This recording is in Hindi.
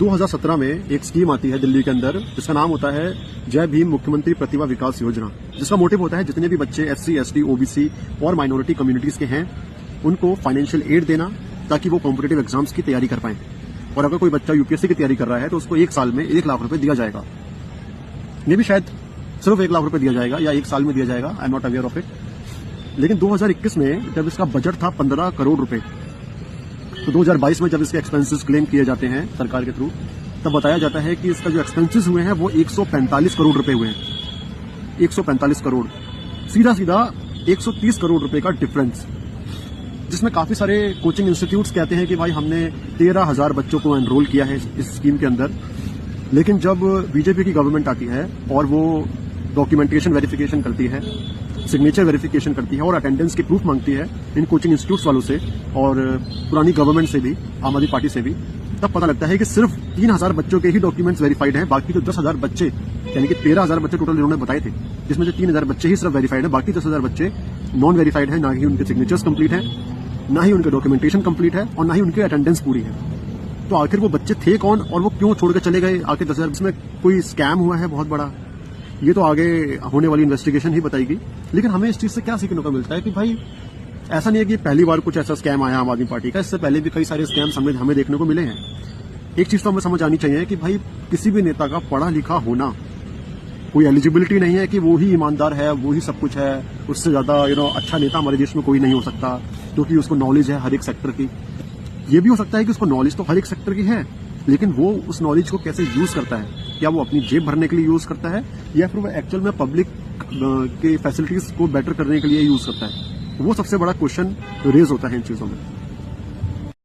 2017 में एक स्कीम आती है दिल्ली के अंदर जिसका नाम होता है जय भीम मुख्यमंत्री प्रतिभा विकास योजना, जिसका मोटिव होता है जितने भी बच्चे SC, ST, OBC और माइनॉरिटी कम्युनिटीज के हैं उनको फाइनेंशियल एड देना ताकि वो कॉम्पिटेटिव एग्जाम्स की तैयारी कर पाएं। और अगर कोई बच्चा UPSC की तैयारी कर रहा है तो उसको एक साल में 1 लाख रुपए दिया जाएगा। ये भी शायद सिर्फ 1 लाख रुपए दिया जाएगा या एक साल में दिया जाएगा, I am not aware of it. लेकिन 2021 में जब इसका बजट था 15 करोड़ रुपए, तो 2022 में जब इसके एक्सपेंसेस क्लेम किए जाते हैं सरकार के थ्रू, तब बताया जाता है कि इसका जो एक्सपेंसेस हुए हैं वो 145 करोड़ रुपए हुए हैं। 145 करोड़, सीधा सीधा 130 करोड़ रुपए का डिफरेंस, जिसमें काफी सारे कोचिंग इंस्टीट्यूट्स कहते हैं कि भाई हमने 13,000 बच्चों को एनरोल किया है इस स्कीम के अंदर। लेकिन जब बीजेपी की गवर्नमेंट आती है और वो डॉक्यूमेंटेशन वेरिफिकेशन करती है, सिग्नेचर वेरिफिकेशन करती है और अटेंडेंस की प्रूफ मांगती है इन कोचिंग इंस्टीट्यूट्स वालों से और पुरानी गवर्नमेंट से भी, आम आदमी पार्टी से भी, तब पता लगता है कि सिर्फ 3,000 बच्चों के ही डॉक्यूमेंट्स वेरीफाइड हैं। बाकी जो 10,000 बच्चे, यानी कि 13,000 बच्चे टोटल इन्होंने बताए थे, जिसमें से 3,000 बच्चे ही सिर्फ वेरीफाइड है, बाकी 10,000 बच्चे नॉन वेरीफाइड है। ना ही उनके सिग्नेचर्स कंप्लीट है, ना ही उनके डॉक्यूमेंटेशन कंप्लीट है और ना ही उनकी अटेंडेंस पूरी है। तो आखिर वो बच्चे थे कौन और वो क्यों छोड़ के चले गए? आखिर 10,000 इसमें कोई स्कैम हुआ है बहुत बड़ा? ये तो आगे होने वाली इन्वेस्टिगेशन ही बताएगी। लेकिन हमें इस चीज से क्या सीखने को मिलता है कि भाई ऐसा नहीं है कि पहली बार कुछ ऐसा स्कैम आया आम आदमी पार्टी का, इससे पहले भी कई सारे स्कैम्स हमें देखने को मिले हैं। एक चीज तो हमें समझ आनी चाहिए कि भाई किसी भी नेता का पढ़ा लिखा होना कोई एलिजिबिलिटी नहीं है कि वो ही ईमानदार है, वो ही सब कुछ है, उससे ज्यादा अच्छा नेता हमारे देश में कोई नहीं हो सकता क्योंकि उसको नॉलेज है हर एक सेक्टर की। ये भी हो सकता है कि उसको नॉलेज तो हर एक सेक्टर की है, लेकिन वो उस नॉलेज को कैसे यूज करता है, क्या वो अपनी जेब भरने के लिए यूज करता है या फिर वो एक्चुअल में पब्लिक के फैसिलिटीज को बेटर करने के लिए यूज करता है? वो सबसे बड़ा क्वेश्चन रेज होता है इन चीजों में।